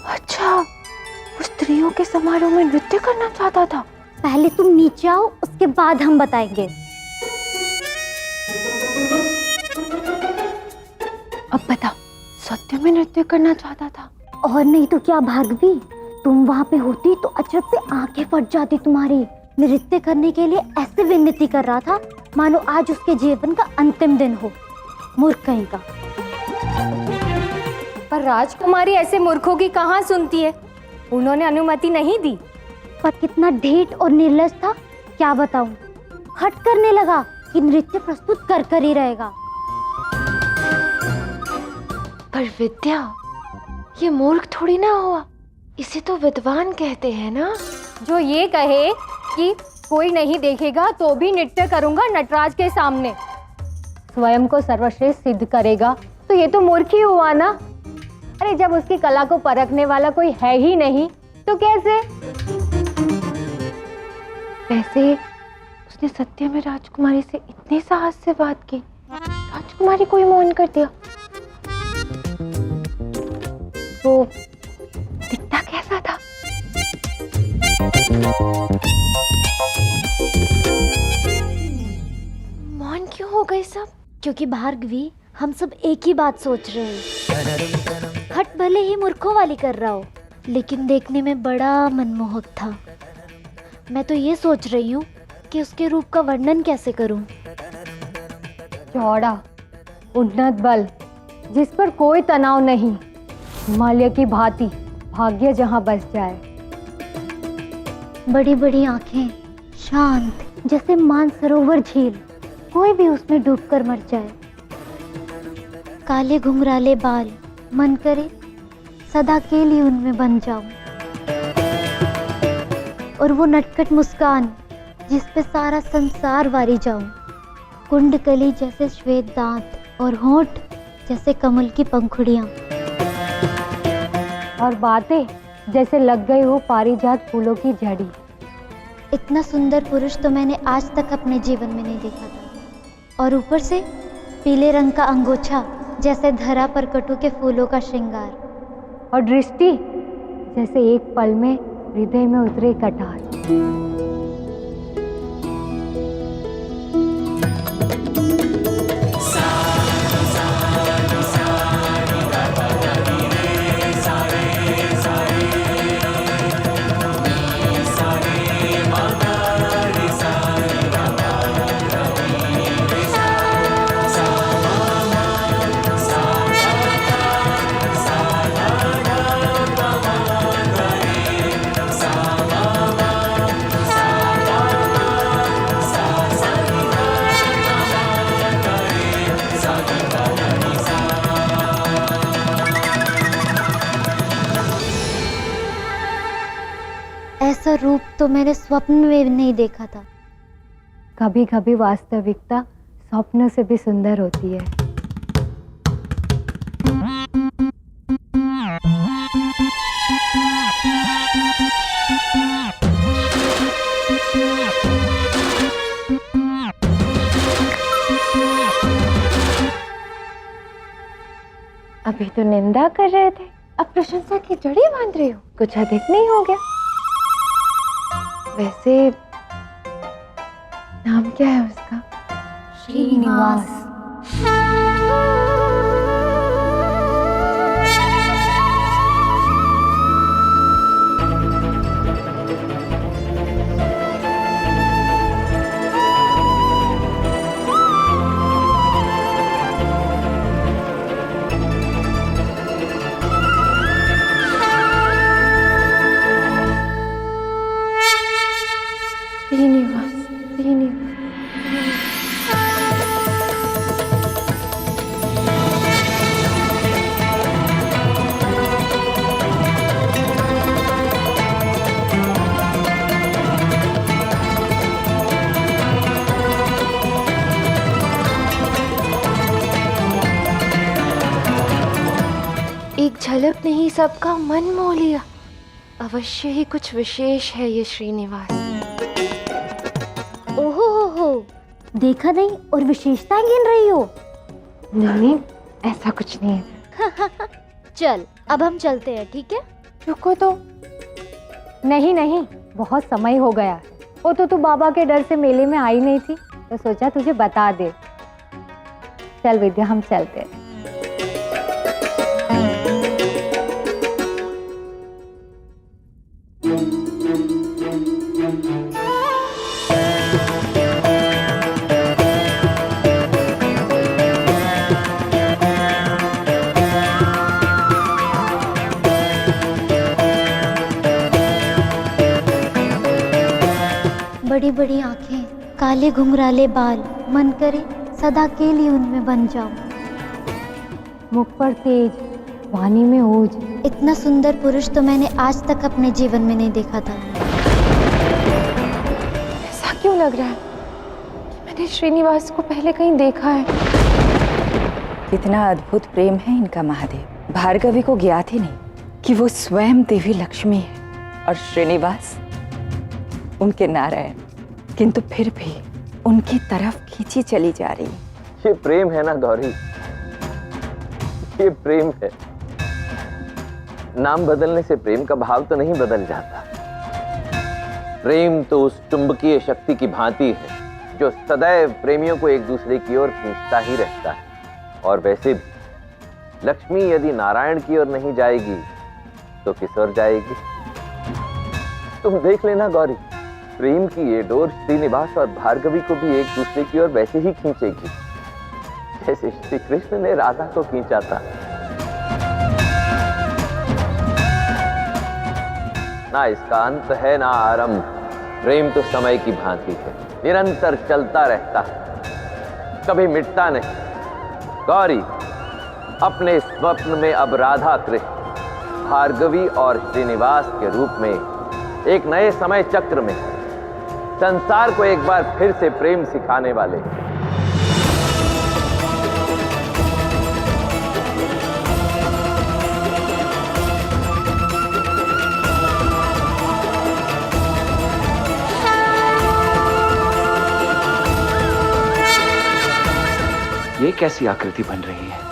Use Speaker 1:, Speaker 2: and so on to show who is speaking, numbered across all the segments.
Speaker 1: अच्छा, वो स्त्रियों के समारोह में नृत्य करना चाहता था।
Speaker 2: पहले तुम नीचे आओ, उसके बाद हम बताएंगे।
Speaker 1: अब बता, सत्य में नृत्य करना चाहता था?
Speaker 2: और नहीं तो क्या भार्गवी, तुम वहाँ पे होती तो अचरज से आंखें फट जाती तुम्हारी। नृत्य करने के लिए ऐसे विनती कर रहा था मानो आज उसके जीवन का अंतिम दिन हो। मूर्ख कहीं का।
Speaker 3: पर राजकुमारी ऐसे मूर्खों की कहाँ सुनती है, उन्होंने अनुमति नहीं दी।
Speaker 2: पर कितना ढेठ और निर्लज था, क्या बताऊं। हट करने लगा कि नृत्य प्रस्तुत कर ही रहेगा।
Speaker 1: पर विद्या, ये मूर्ख थोड़ी ना हुआ, इसे तो विद्वान कहते हैं ना।
Speaker 3: जो ये कहे कि कोई नहीं देखेगा तो भी नृत्य करूंगा नटराज के सामने, स्वयं को सर्वश्रेष्ठ सिद्ध करेगा, तो ये तो मूर्ख ही हुआ ना। अरे जब उसकी कला को परखने वाला कोई है ही नहीं तो कैसे।
Speaker 1: वैसे उसने सत्य में राजकुमारी से इतने साहस से बात की, राजकुमारी को ही मौन कर दिया। वो दिखता कैसा था? मौन क्यों हो गए सब?
Speaker 2: क्योंकि भार्गवी, हम सब एक ही बात सोच रहे हैं। हट भले ही मूर्खों वाली कर रहा हो, लेकिन देखने में बड़ा मनमोहक था। मैं तो ये सोच रही हूँ कि उसके रूप का वर्णन कैसे करूँ।
Speaker 3: चौड़ा, उन्नत बल, जिस पर कोई तनाव नहीं, हिमालय की भांति भाग्य जहाँ बस जाए।
Speaker 2: बड़ी बड़ी आंखें, शांत जैसे मानसरोवर झील, कोई भी उसमें डूबकर मर जाए। काले घुंघराले बाल, मन करे सदा के लिए उनमें बन जाऊं। और वो नटखट मुस्कान, जिस पे सारा संसार वारी जाऊं। कुंडकली जैसे श्वेत दांत और होंठ जैसे कमल की पंखुड़ियां।
Speaker 3: और बातें जैसे लग गई हो पारिजात फूलों की जड़ी।
Speaker 2: इतना सुंदर पुरुष तो मैंने आज तक अपने जीवन में नहीं देखा था। और ऊपर से पीले रंग का अंगोछा जैसे धरा पर कटु के फूलों का श्रृंगार।
Speaker 3: और दृष्टि जैसे एक पल में हृदय में उतरे कटार।
Speaker 2: ऐसा रूप तो मैंने स्वप्न में भी नहीं देखा था।
Speaker 3: कभी कभी वास्तविकता स्वप्न से भी सुंदर होती है।
Speaker 1: अभी तो निंदा कर रहे थे, अब प्रशंसा की जड़ी बांध रहे हो, कुछ अधिक नहीं हो गया? वैसे नाम क्या है उसका?
Speaker 3: श्रीनिवास।
Speaker 1: श्रीनिवास, श्रीनिवास। एक झलक ने ही सबका मन मोह लिया। अवश्य ही कुछ विशेष है ये श्रीनिवास।
Speaker 2: ओहो हो, देखा नहीं और विशेषताएं गिन रही हो।
Speaker 1: नहीं, ऐसा कुछ नहीं है।
Speaker 2: चल अब हम चलते हैं, ठीक है?
Speaker 1: रुको तो।
Speaker 3: नहीं नहीं, बहुत समय हो गया। वो तो तू बाबा के डर से मेले में आई नहीं थी, तो सोचा तुझे बता दे। चल विद्या, हम चलते हैं।
Speaker 2: बड़ी बड़ी आंखें, काले घुंघराले बाल, मन करे सदा के लिए उनमें बन जाऊं।
Speaker 3: मुख पर तेज, वाणी में ओज।
Speaker 2: इतना सुंदर पुरुष तो मैंने आज तक अपने जीवन में नहीं देखा था।
Speaker 1: ऐसा क्यों लग रहा है कि मैंने श्रीनिवास को पहले कहीं देखा है?
Speaker 4: कितना अद्भुत प्रेम है इनका महादेव। भार्गवी को ज्ञात ही नहीं कि वो स्वयं देवी लक्ष्मी है और श्रीनिवास उनके नारायण, किंतु फिर भी उनकी तरफ खींची चली जा रही।
Speaker 5: ये प्रेम है ना गौरी, ये प्रेम है। नाम बदलने से प्रेम का भाव तो नहीं बदल जाता। प्रेम तो उस चुंबकीय शक्ति की भांति है जो सदैव प्रेमियों को एक दूसरे की ओर खींचता ही रहता है। और वैसे भी लक्ष्मी यदि नारायण की ओर नहीं जाएगी तो किस ओर जाएगी? तुम देख लेना गौरी, प्रेम की ये डोर श्रीनिवास और भार्गवी को भी एक दूसरे की ओर वैसे ही खींचेगी जैसे श्री कृष्ण ने राधा को खींचा था। ना इसका अंत है ना आरंभ। प्रेम तो समय की भांति है, निरंतर चलता रहता है, कभी मिटता नहीं। गौरी, अपने स्वप्न में अब राधा कृष्ण, भार्गवी और श्रीनिवास के रूप में एक नए समय चक्र में संसार को एक बार फिर से प्रेम सिखाने वाले।
Speaker 6: ये कैसी आकृति बन रही है?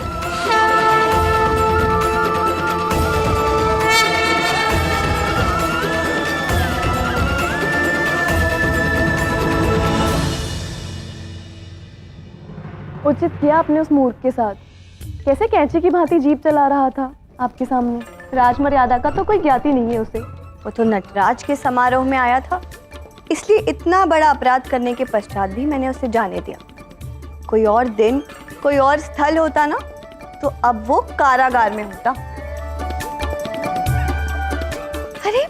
Speaker 7: उचित किया आपने उस मूर्ख के साथ। कैसे कैंची की भांति जीप चला रहा था आपके सामने। राजमर्यादा का तो कोई ज्ञात ही नहीं है उसे।
Speaker 8: वो तो नटराज के समारोह में आया था, इसलिए इतना बड़ा अपराध करने के पश्चात भी मैंने उसे जाने दिया। कोई और दिन, कोई और स्थल होता ना तो अब वो कारागार में होता। अरे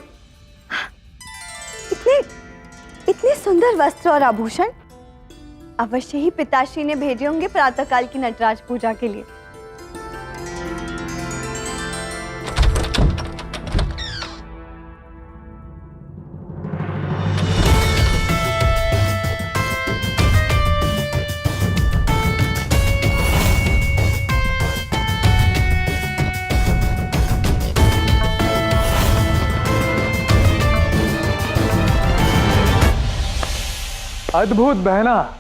Speaker 8: इतने सुंदर वस्त्र और आभूषण अवश्य ही पिताश्री ने भेजे होंगे प्रातःकाल की नटराज पूजा के लिए।
Speaker 9: अद्भुत बहना,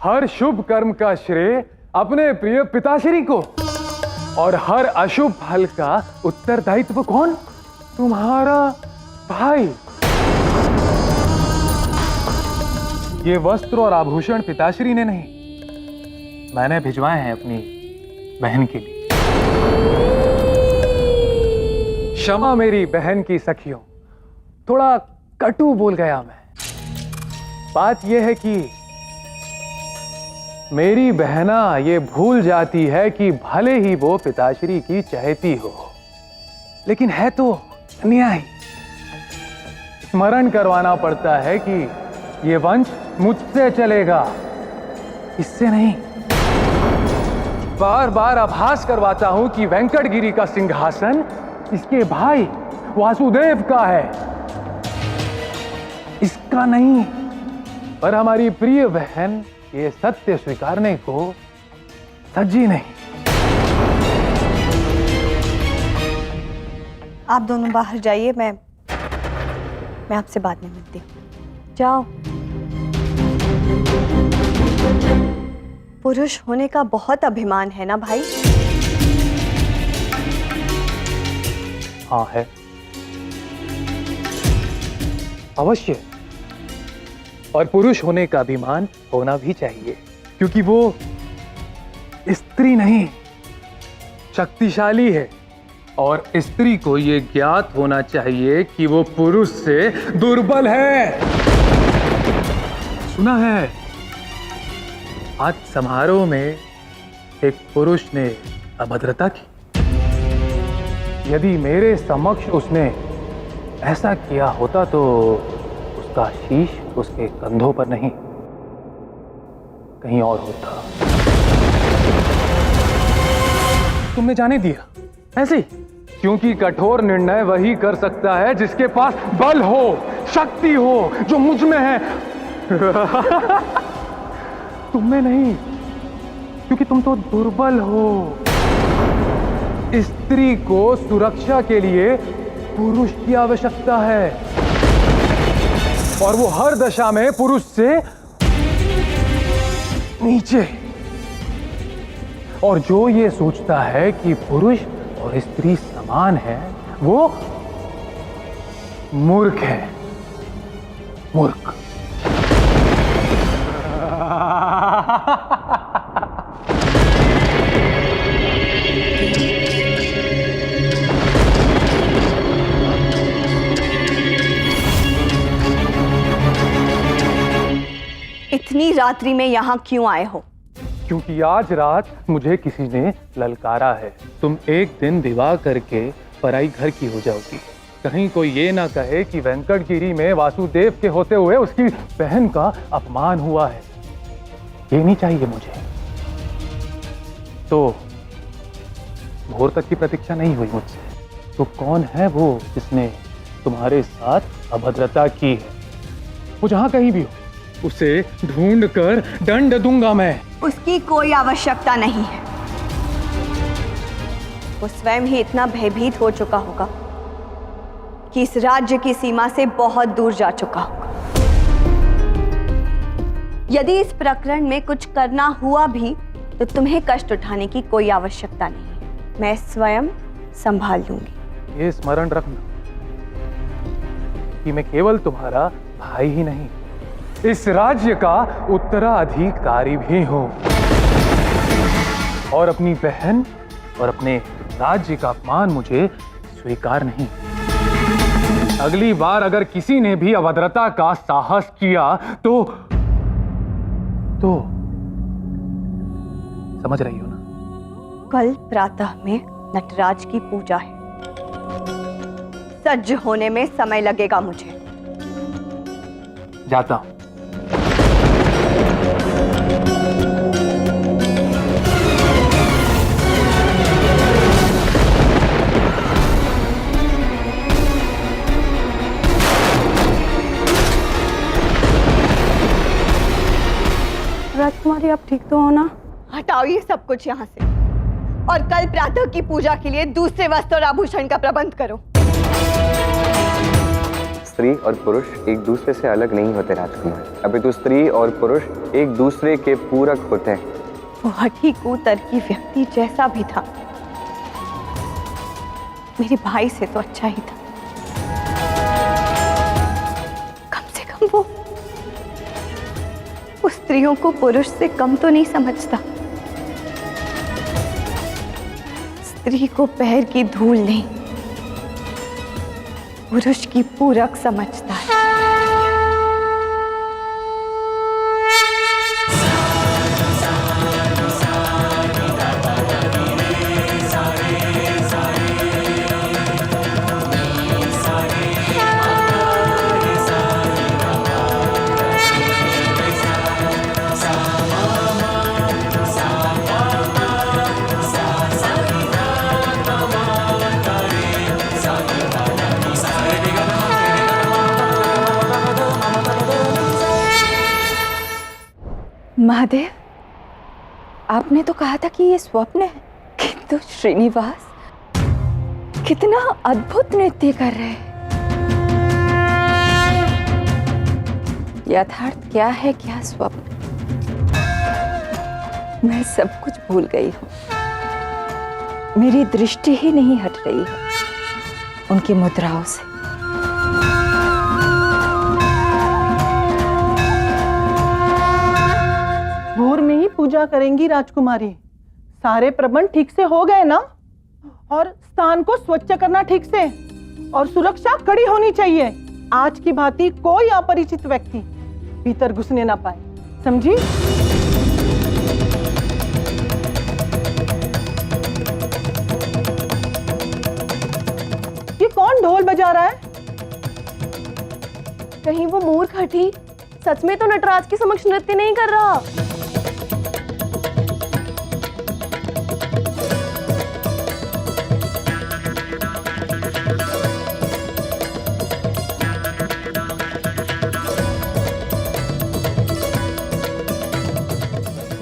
Speaker 9: हर शुभ कर्म का श्रेय अपने प्रिय पिताश्री को और हर अशुभ फल का उत्तरदायित्व कौन? तुम्हारा भाई। ये वस्त्र और आभूषण पिताश्री ने नहीं, मैंने भिजवाए हैं अपनी बहन के लिए। क्षमा मेरी बहन की सखियों, थोड़ा कटु बोल गया मैं। बात यह है कि मेरी बहना ये भूल जाती है कि भले ही वो पिताश्री की चहेती हो, लेकिन है तो अन्याय। स्मरण करवाना पड़ता है कि ये वंश मुझसे चलेगा, इससे नहीं। बार बार आभास करवाता हूं कि वेंकटगिरी का सिंहासन इसके भाई वासुदेव का है, इसका नहीं। पर हमारी प्रिय बहन ये सत्य स्वीकारने को सजी नहीं।
Speaker 8: आप दोनों बाहर जाइए, मैं मैं आपसे बाद में मिलती हूँ। जाओ। पुरुष होने का बहुत अभिमान है ना भाई?
Speaker 9: हाँ है, अवश्य। और पुरुष होने का अभिमान होना भी चाहिए, क्योंकि वो स्त्री नहीं, शक्तिशाली है। और स्त्री को ये ज्ञात होना चाहिए कि वो पुरुष से दुर्बल है। सुना है आज समारोह में एक पुरुष ने अभद्रता की। यदि मेरे समक्ष उसने ऐसा किया होता तो उसका शीश उसके कंधों पर नहीं, कहीं और होता। तुमने जाने दिया ऐसे ही, क्योंकि कठोर निर्णय वही कर सकता है जिसके पास बल हो, शक्ति हो, जो मुझ में है। तुम में नहीं, क्योंकि तुम तो दुर्बल हो। स्त्री को सुरक्षा के लिए पुरुष की आवश्यकता है, और वो हर दशा में पुरुष से नीचे। और जो ये सोचता है कि पुरुष और स्त्री समान है, वो मूर्ख है, मूर्ख।
Speaker 8: इतनी रात्रि में यहाँ क्यों आए हो?
Speaker 9: क्योंकि आज रात मुझे किसी ने ललकारा है। तुम एक दिन विवाह करके पराई घर की हो जाओगी। कहीं कोई ये ना कहे कि वेंकटगिरी में वासुदेव के होते हुए उसकी बहन का अपमान हुआ है। ये नहीं चाहिए मुझे। तो भोर तक की प्रतीक्षा नहीं हुई मुझसे। तो कौन है वो जिसने तुम्हारे साथ अभद्रता की है? वो जहां कहीं भी हो, उसे ढूंढ कर दंड दूंगा मैं।
Speaker 8: उसकी कोई आवश्यकता नहीं है। वो स्वयं ही इतना भयभीत हो चुका होगा कि इस राज्य की सीमा से बहुत दूर जा चुका होगा। यदि इस प्रकरण में कुछ करना हुआ भी तो तुम्हें कष्ट उठाने की कोई आवश्यकता नहीं। मैं स्वयं संभाल लूंगी।
Speaker 9: ये स्मरण रखना कि मैं केवल तुम्हारा भाई ही नहीं, इस राज्य का उत्तराधिकारी भी हूं। और अपनी बहन और अपने राज्य का अपमान मुझे स्वीकार नहीं। अगली बार अगर किसी ने भी अभद्रता का साहस किया तो समझ रही हो ना?
Speaker 8: कल प्रातः में नटराज की पूजा है। सज्ज होने में समय लगेगा मुझे।
Speaker 9: जाता हूं।
Speaker 7: राजकुमारी, आप ठीक तो हो ना?
Speaker 8: हटाओ ये सब कुछ यहाँ से, और कल प्रातः की पूजा के लिए दूसरे वस्त्र और आभूषण का प्रबंध करो।
Speaker 10: स्त्री और पुरुष एक दूसरे से अलग नहीं होते राजकुमार। अपितु स्त्री और पुरुष एक दूसरे के पूरक होते हैं।
Speaker 8: वो हठी कुतर्की व्यक्ति जैसा भी था, मेरे भाई से तो अच्छा ही था। कम से कम वो स्त्रियों को पुरुष से कम तो नहीं समझता। स्त्री को पैर की धूल नहीं, पुरुष की पूरक समझता है।
Speaker 4: महादेव, आपने तो कहा था कि ये स्वप्न है, किंतु श्रीनिवास कितना अद्भुत नृत्य कर रहे हैं। यथार्थ क्या है, क्या स्वप्न, मैं सब कुछ भूल गई हूँ। मेरी दृष्टि ही नहीं हट रही है उनकी मुद्राओं से।
Speaker 11: भोर में ही पूजा करेंगी राजकुमारी। सारे प्रबंध ठीक से हो गए ना? और स्थान को स्वच्छ करना ठीक से, और सुरक्षा कड़ी होनी चाहिए। आज की भांति कोई अपरिचित व्यक्ति भीतर घुसने ना पाए, समझी? ये कौन ढोल बजा रहा है?
Speaker 7: कहीं वो मूर्ख हठी सच में तो नटराज के समक्ष नृत्य नहीं कर रहा?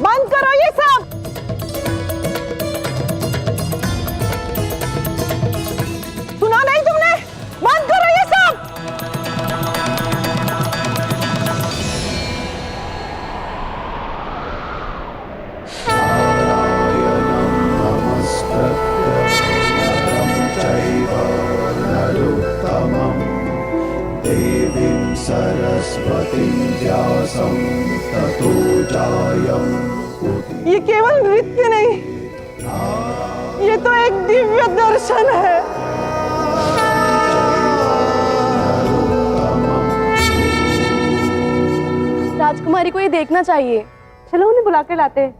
Speaker 11: बंद करो ये सब। सुना नहीं तुमने? बंद करो ये सब। ये केवल नृत्य नहीं, ये तो एक दिव्य दर्शन है।
Speaker 7: राजकुमारी को ये देखना चाहिए। चलो उन्हें बुला के लाते हैं।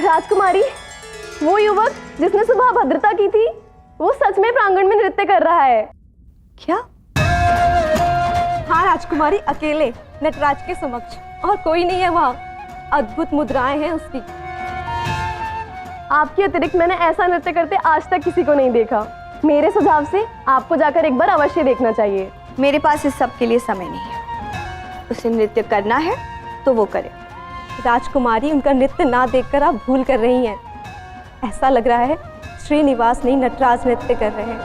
Speaker 7: राजकुमारी, वो युवक जिसने सुबह भद्रता की थी, वो सच में प्रांगण में नृत्य कर रहा है।
Speaker 8: क्या?
Speaker 7: हाँ राजकुमारी, अकेले नटराज के समक्ष, और कोई नहीं है वहाँ। अद्भुत मुद्राएं हैं उसकी। आपके अतिरिक्त मैंने ऐसा नृत्य करते आज तक किसी को नहीं देखा। मेरे सुझाव से आपको जाकर एक बार अवश्य देखना चाहिए।
Speaker 8: मेरे पास इस सब के लिए समय नहीं है। उसे नृत्य करना है तो वो करे।
Speaker 7: राजकुमारी, उनका नृत्य ना देखकर आप भूल कर रही हैं। ऐसा लग रहा है श्रीनिवास नहीं, नटराज नृत्य कर रहे हैं।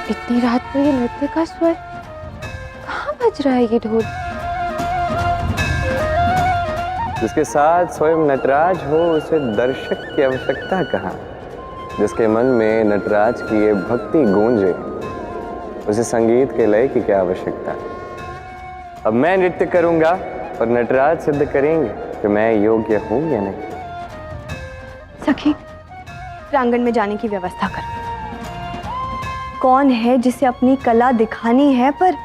Speaker 1: इतनी रात को ये नृत्य का स्वर कहाँ बज रहा है? ये ढोल
Speaker 10: जिसके साथ स्वयं नटराज हो, उसे दर्शक की आवश्यकता कहाँ? जिसके मन में नटराज की ये भक्ति गूंजे, उसे संगीत के लय की क्या आवश्यकता? अब मैं नृत्य करूंगा और नटराज सिद्ध करेंगे कि मैं योग्य हूं या नहीं।
Speaker 8: सखी, प्रांगण में जाने की व्यवस्था करो। कौन है जिसे अपनी कला दिखानी है, पर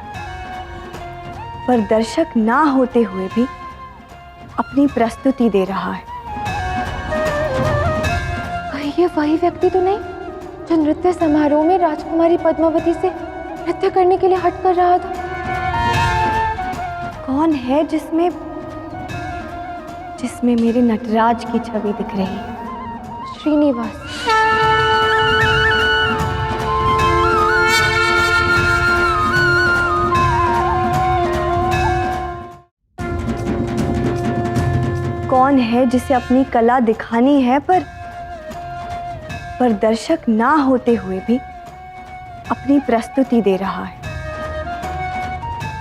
Speaker 8: दर्शक ना होते हुए भी अपनी प्रस्तुति दे रहा है?
Speaker 1: कहीं ये वही व्यक्ति तो नहीं जो नृत्य समारोह में राजकुमारी पद्मावती से नृत्य करने के लिए हट कर रहा था?
Speaker 8: कौन है जिसमें मेरे नटराज की छवि दिख रही है?
Speaker 1: श्रीनिवास।
Speaker 8: कौन है जिसे अपनी कला दिखानी है, पर दर्शक ना होते हुए भी अपनी प्रस्तुति दे रहा है?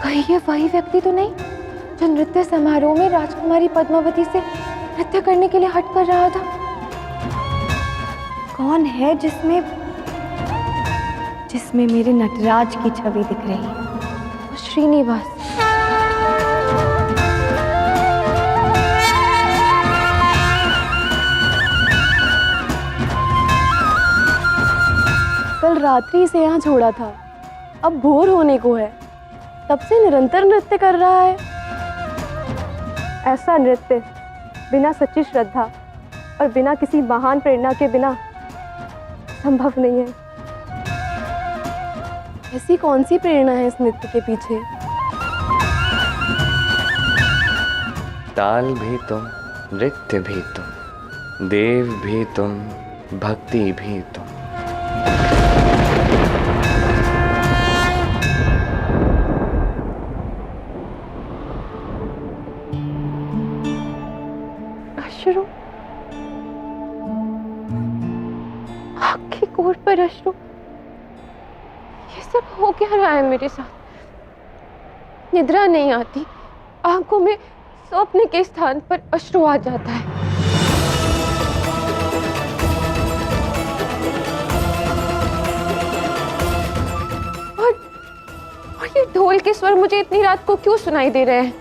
Speaker 1: कहीं ये वही व्यक्ति तो नहीं जो नृत्य समारोह में राजकुमारी पद्मावती से नृत्य करने के लिए हट कर रहा था?
Speaker 8: कौन है जिसमें मेरे नटराज की छवि दिख रही है?
Speaker 1: श्रीनिवास।
Speaker 7: कल रात्रि से यहाँ छोड़ा था, अब भोर होने को है, तब से निरंतर नृत्य कर रहा है। ऐसा नृत्य बिना सच्ची श्रद्धा और बिना किसी महान प्रेरणा के बिना संभव नहीं है। ऐसी कौन सी प्रेरणा है इस नृत्य के पीछे?
Speaker 6: ताल भी तुम, नृत्य भी तुम, देव भी तुम, भक्ति भी तुम।
Speaker 1: पोर पर अश्रु। ये सब हो क्या रहा है मेरे साथ? निद्रा नहीं आती, आंखों में स्वप्न के स्थान पर अश्रु आ जाता है। और ये ढोल के स्वर मुझे इतनी रात को क्यों सुनाई दे रहे हैं?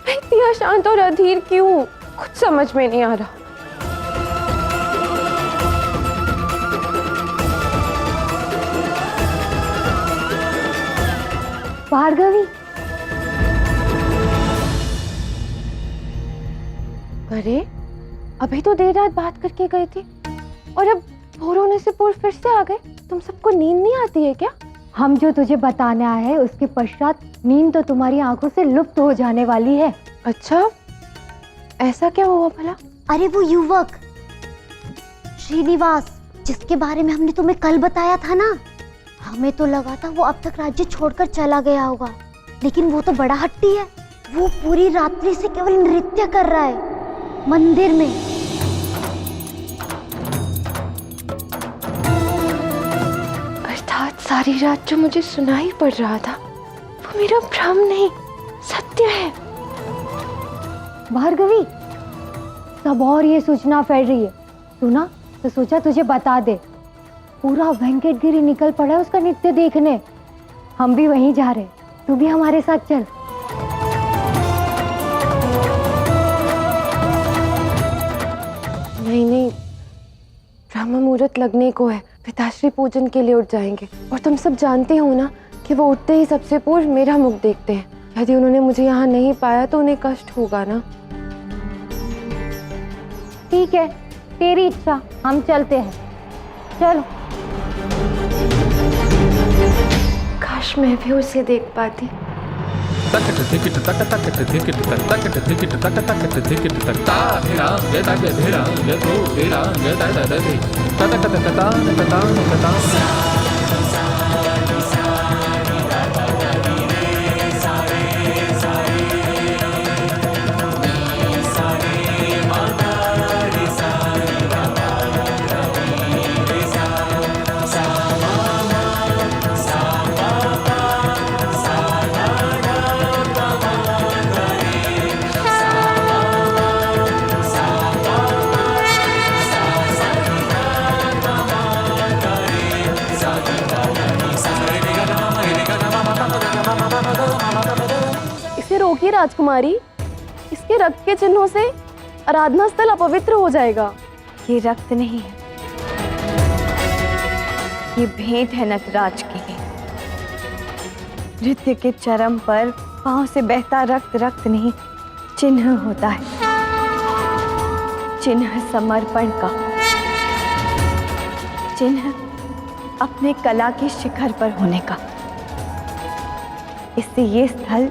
Speaker 1: मैं इतनी अशांत और अधीर क्यों? कुछ समझ में नहीं आ रहा।
Speaker 3: भार्गवी,
Speaker 1: अरे अभी तो देर रात बात करके गई थी और अब भोर होने से पूर्व फिर से आ गए। तुम सबको नींद नहीं आती है क्या?
Speaker 3: हम जो तुझे बताने आए हैं उसके पश्चात नींद तो तुम्हारी आंखों से लुप्त हो जाने वाली है।
Speaker 1: अच्छा, ऐसा क्या हुआ भला?
Speaker 2: अरे वो युवक श्रीनिवास जिसके बारे में हमने तुम्हें कल बताया था ना, हमें तो लगा था वो अब तक राज्य छोड़कर चला गया होगा, लेकिन वो तो बड़ा हट्टी है। वो पूरी रात्रि से केवल नृत्य कर रहा है मंदिर में।
Speaker 1: अर्थात सारी रात जो मुझे सुनाई पड़ रहा था वो मेरा भ्रम नहीं, सत्य है।
Speaker 3: भार्गवी, सब और ये सूचना फैल रही है, सुना तो सोचा तुझे बता दे। पूरा वेंकटगिरी निकल पड़ा है उसका नृत्य देखने। हम भी वहीं जा रहे, तू भी हमारे साथ चल।
Speaker 1: नहीं, ब्रह्म मुहूर्त लगने को है, पिताश्री पूजन के लिए उठ जाएंगे और तुम सब जानते हो ना कि वो उठते ही सबसे पूर्व मेरा मुख देखते हैं। यदि उन्होंने मुझे यहाँ नहीं पाया तो उन्हें कष्ट होगा ना।
Speaker 3: ठीक है, तेरी इच्छा, हम चलते हैं, चलो।
Speaker 1: काश मैं भी उसे देख पाती।
Speaker 7: रोकिए राजकुमारी, इसके रक्त के चिन्हों से आराधना स्थल अपवित्र हो जाएगा।
Speaker 8: ये रक्त नहीं है, ये भेंट है नटराज की। नृत्य के चरम पर पांव से बहता रक्त रक्त नहीं, चिन्ह होता है, चिन्ह समर्पण का, चिन्ह अपने कला के शिखर पर होने का। इससे ये स्थल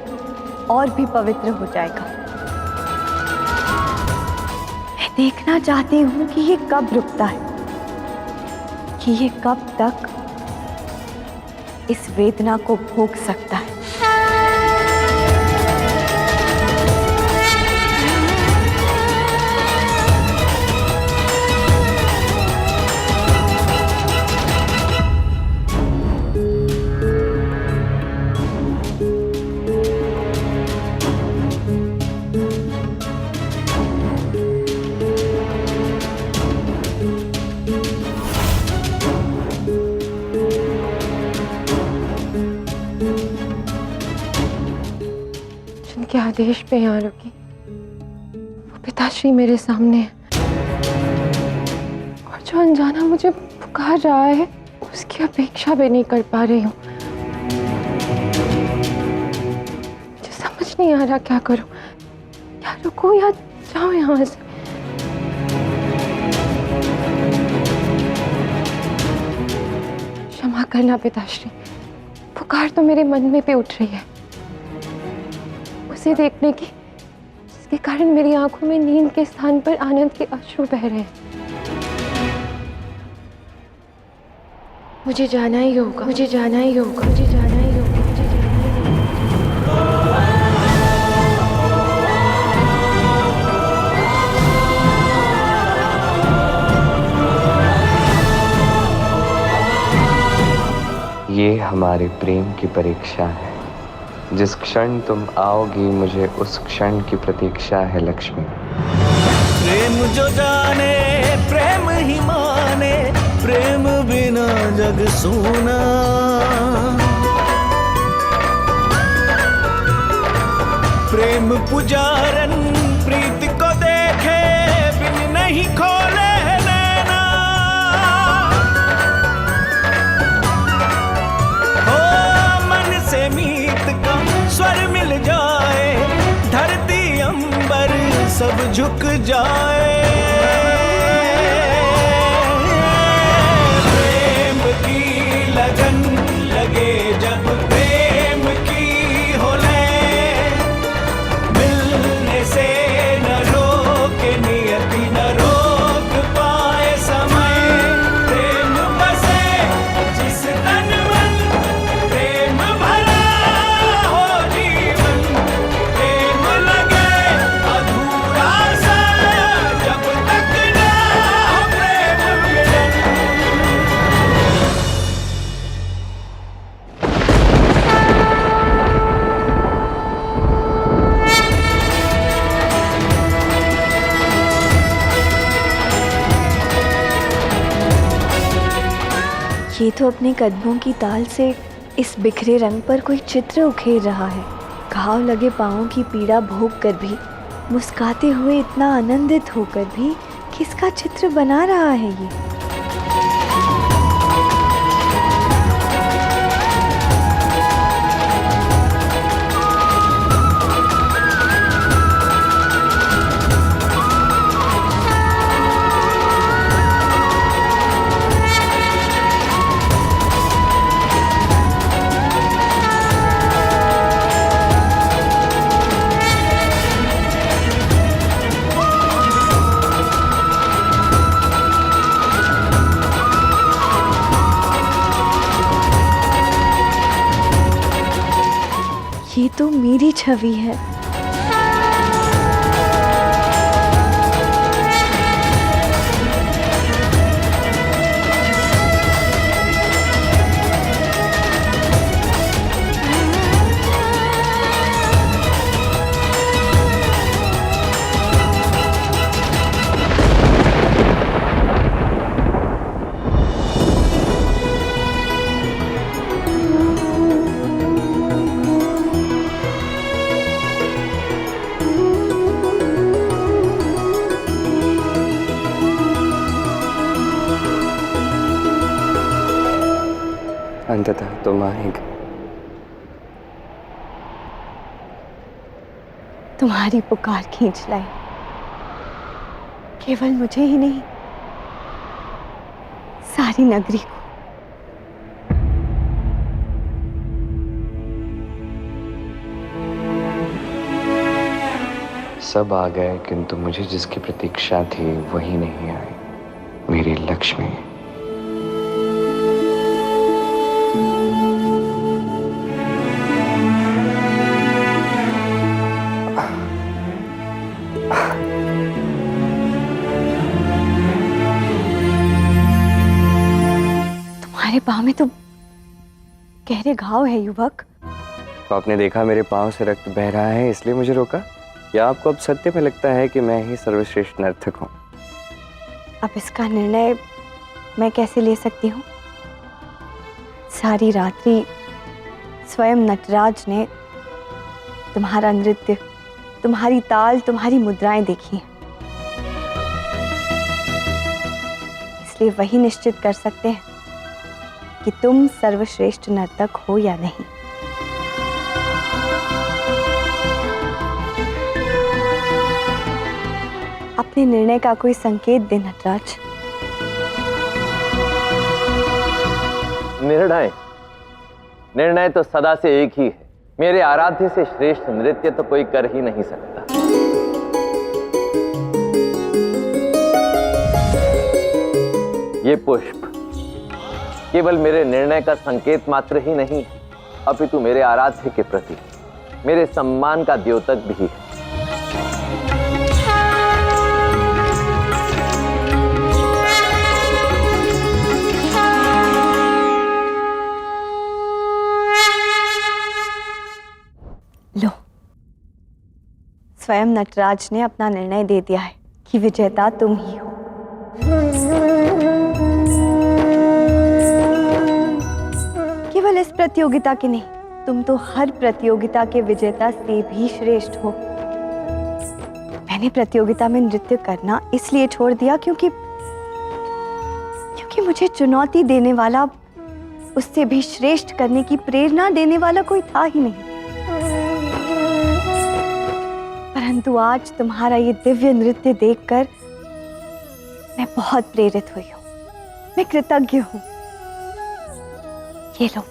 Speaker 8: और भी पवित्र हो जाएगा। मैं देखना चाहती हूँ कि ये कब रुकता है, कि ये कब तक इस वेदना को भोग सकता है।
Speaker 1: जिनके आदेश पे यहाँ रुकी वो पिताश्री मेरे सामने है और जो अनजाना मुझे पुकार रहा है उसकी अपेक्षा भी नहीं कर पा रही हूँ। मुझे समझ नहीं आ रहा क्या करूँ, या रुको या जाऊँ यहाँ से। क्षमा करना पिताश्री, पुकार तो मेरे मन में पे उठ रही है, उसे देखने की जिसके कारण मेरी आंखों में नींद के स्थान पर आनंद के अश्रु बह रहे हैं। मुझे जाना ही होगा, मुझे जाना ही होगा, मुझे जाना ही होगा, मुझे जाना ही होगा।
Speaker 6: ये हमारे प्रेम की परीक्षा है। जिस क्षण तुम आओगी मुझे उस क्षण की प्रतीक्षा है लक्ष्मी।
Speaker 12: प्रेम जो जाने प्रेम ही माने, प्रेम बिना जग सूना। प्रेम पुजारन प्रीत को देखे बिन नहीं खोले नैना। हो मन से मीत का स्वर मिल जाए, धरती अंबर सब झुक जाए। प्रेम की लगन लगे जब प्रेम की हो ले, मिलने से न रोके नियति न रोक पाए समय। प्रेम बसे जिस तन मन, प्रेम भरा हो जीवन। प्रेम लगे अधूरा सा जब तक ना हो प्रेम मिलन।
Speaker 8: ये तो अपने कदमों की ताल से इस बिखरे रंग पर कोई चित्र उखेर रहा है। घाव लगे पाँवों की पीड़ा भोग कर भी, मुस्काते हुए इतना आनंदित होकर भी किसका चित्र बना रहा है ये? ये तो मेरी छवि है।
Speaker 10: अंततः तुम आएगी।
Speaker 8: तुम्हारी पुकार खींच लाई, केवल मुझे ही नहीं, सारी नगरी को।
Speaker 6: सब आ गए किंतु मुझे जिसकी प्रतीक्षा थी वही नहीं आई, मेरी लक्ष्मी।
Speaker 8: तुम्हारे पाँव में तो गहरे घाव है युवक।
Speaker 10: तो आपने देखा मेरे पाँव से रक्त बह रहा है इसलिए मुझे रोका, या आपको अब सत्य में लगता है कि मैं ही सर्वश्रेष्ठ नर्तक हूँ?
Speaker 8: अब इसका निर्णय मैं कैसे ले सकती हूँ? सारी रात्रि स्वयं नटराज ने तुम्हारा नृत्य, तुम्हारी ताल, तुम्हारी मुद्राएं देखी हैं। इसलिए वही निश्चित कर सकते हैं कि तुम सर्वश्रेष्ठ नर्तक हो या नहीं। अपने निर्णय का कोई संकेत दे नटराज।
Speaker 5: निर्णय निर्णय तो सदा से एक ही है। मेरे आराध्य से श्रेष्ठ नृत्य तो कोई कर ही नहीं सकता। ये पुष्प केवल मेरे निर्णय का संकेत मात्र ही नहीं, अपितु मेरे आराध्य के प्रति मेरे सम्मान का द्योतक भी है।
Speaker 8: स्वयं नटराज ने अपना निर्णय दे दिया है कि विजेता तुम ही हो। केवल इस प्रतियोगिता के नहीं, तुम तो हर प्रतियोगिता के विजेता से भी श्रेष्ठ हो। मैंने प्रतियोगिता में नृत्य करना इसलिए छोड़ दिया क्योंकि मुझे चुनौती देने वाला, उससे भी श्रेष्ठ करने की प्रेरणा देने वाला कोई था ही नहीं। परंतु आज तुम्हारा ये दिव्य नृत्य देखकर मैं बहुत प्रेरित हुई हूँ। मैं कृतज्ञ हूँ। ये लो,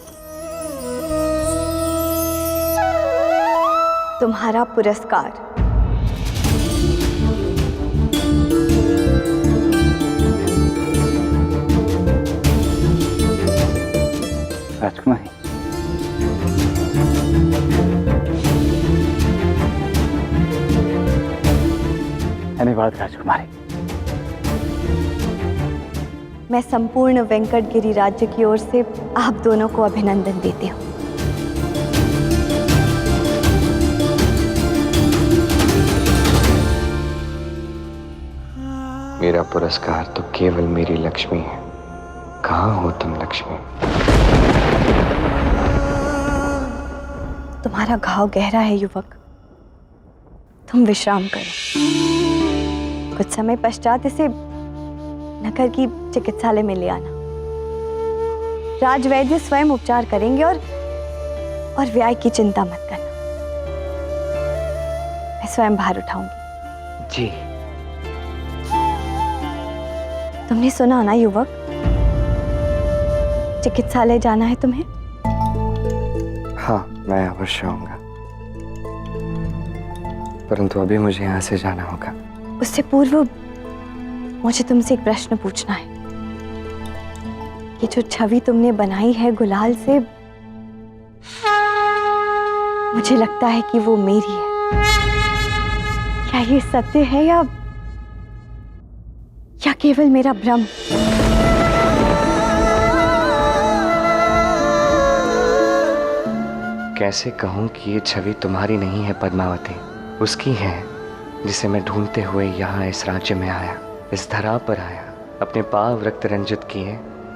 Speaker 8: तुम्हारा पुरस्कार।
Speaker 13: राजकुमारी, धन्यवाद राजकुमारी।
Speaker 8: मैं संपूर्ण वेंकटगिरी राज्य की ओर से आप दोनों को अभिनंदन देती हूँ।
Speaker 6: मेरा पुरस्कार तो केवल मेरी लक्ष्मी है। कहाँ हो तुम लक्ष्मी?
Speaker 8: तुम्हारा घाव गहरा है युवक, तुम विश्राम करो। कुछ समय पश्चात इसे नगर की चिकित्सालय में ले आना। राजवैद्य स्वयं उपचार करेंगे और व्याय की चिंता मत करना। मैं स्वयं भार उठाऊंगी।
Speaker 6: जी।
Speaker 8: तुमने सुना ना युवक, चिकित्सालय जाना है तुम्हें?
Speaker 6: हाँ, मैं अवश्य आऊंगा, परंतु अभी मुझे यहाँ से जाना होगा।
Speaker 8: उससे पूर्व मुझे तुमसे एक प्रश्न पूछना है। ये जो छवि तुमने बनाई है गुलाल से, मुझे लगता है कि वो मेरी है। क्या ये सत्य है या केवल मेरा भ्रम?
Speaker 6: कैसे कहूँ कि ये छवि तुम्हारी नहीं है पद्मावती, उसकी है, जिसे मैं ढूंढते हुए यहाँ इस राज्य में आया, इस धरा पर आया, अपने पांव रक्त रंजित किए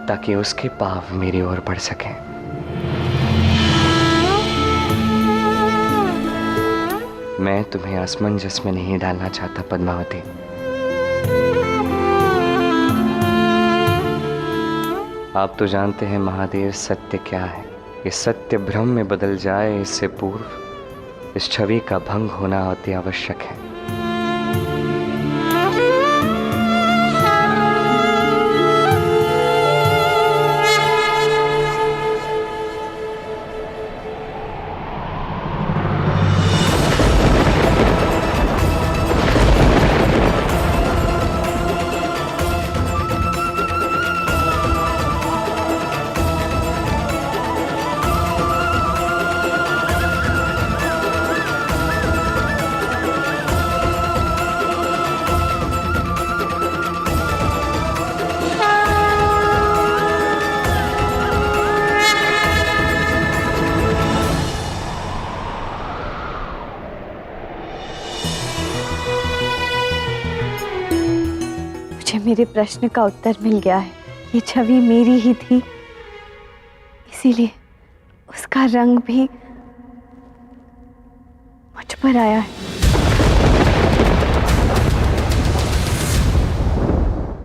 Speaker 6: ताकि उसके पांव मेरी ओर बढ़ सकें। मैं तुम्हें असमंजस में नहीं डालना चाहता पद्मावती। आप तो जानते हैं महादेव, सत्य क्या है। ये सत्य भ्रम में बदल जाए इससे पूर्व इस छवि का भंग होना अति आवश्यक है।
Speaker 8: मेरे प्रश्न का उत्तर मिल गया है। ये छवि मेरी ही थी, इसीलिए उसका रंग भी मुझ पर आया है।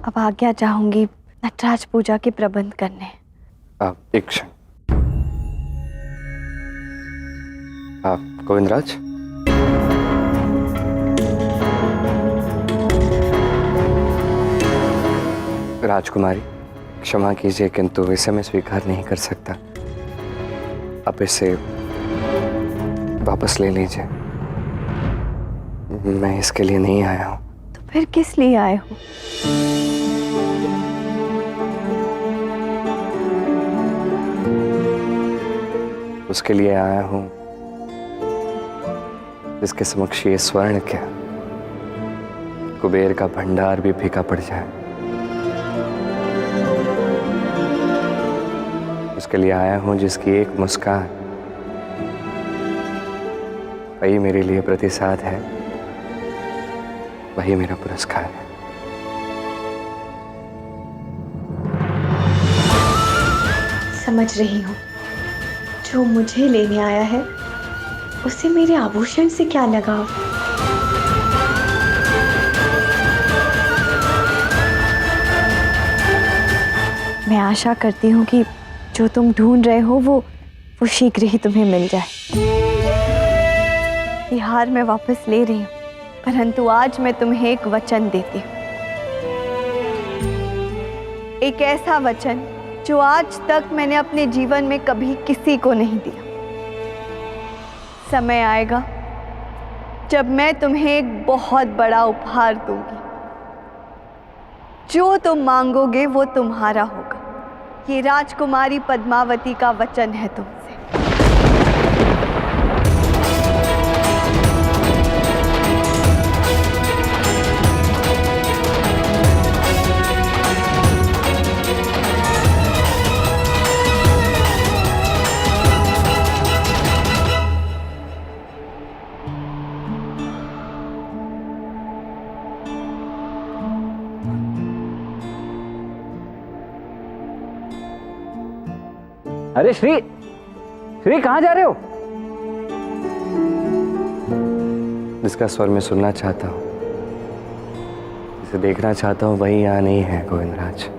Speaker 8: अब आज्ञा चाहूंगी नटराज पूजा के प्रबंध करने।
Speaker 6: आप एक क्षण। आप गोविंदराज, राजकुमारी क्षमा कीजिए, किंतु इसे मैं स्वीकार नहीं कर सकता। आप इसे वापस ले लीजिए। मैं इसके लिए नहीं आया हूं।
Speaker 8: तो फिर किस लिए आए हो?
Speaker 6: उसके लिए आया हूं जिसके समक्ष ये स्वर्ण क्या, कुबेर का भंडार भी फीका पड़ जाए। उसके लिए आया हूं जिसकी एक मुस्कान वही मेरे लिए प्रतिसाद है वही मेरा पुरस्कार है।
Speaker 8: समझ रही हूँ, जो मुझे लेने आया है उसे मेरे आभूषण से क्या लगाव। मैं आशा करती हूँ कि जो तुम ढूंढ रहे हो वो शीघ्र ही तुम्हें मिल जाए। ये हार मैं वापस ले रही हूँ, परंतु आज मैं तुम्हें एक वचन देती हूँ, एक ऐसा वचन जो आज तक मैंने अपने जीवन में कभी किसी को नहीं दिया। समय आएगा जब मैं तुम्हें एक बहुत बड़ा उपहार दूंगी। जो तुम मांगोगे वो तुम्हारा होगा। ये राजकुमारी पद्मावती का वचन है तुमसे।
Speaker 13: अरे श्री, श्री कहाँ जा रहे हो?
Speaker 6: जिसका स्वर मैं सुनना चाहता हूँ, जिसे देखना चाहता हूँ, वही यहाँ नहीं है गोविंदराज।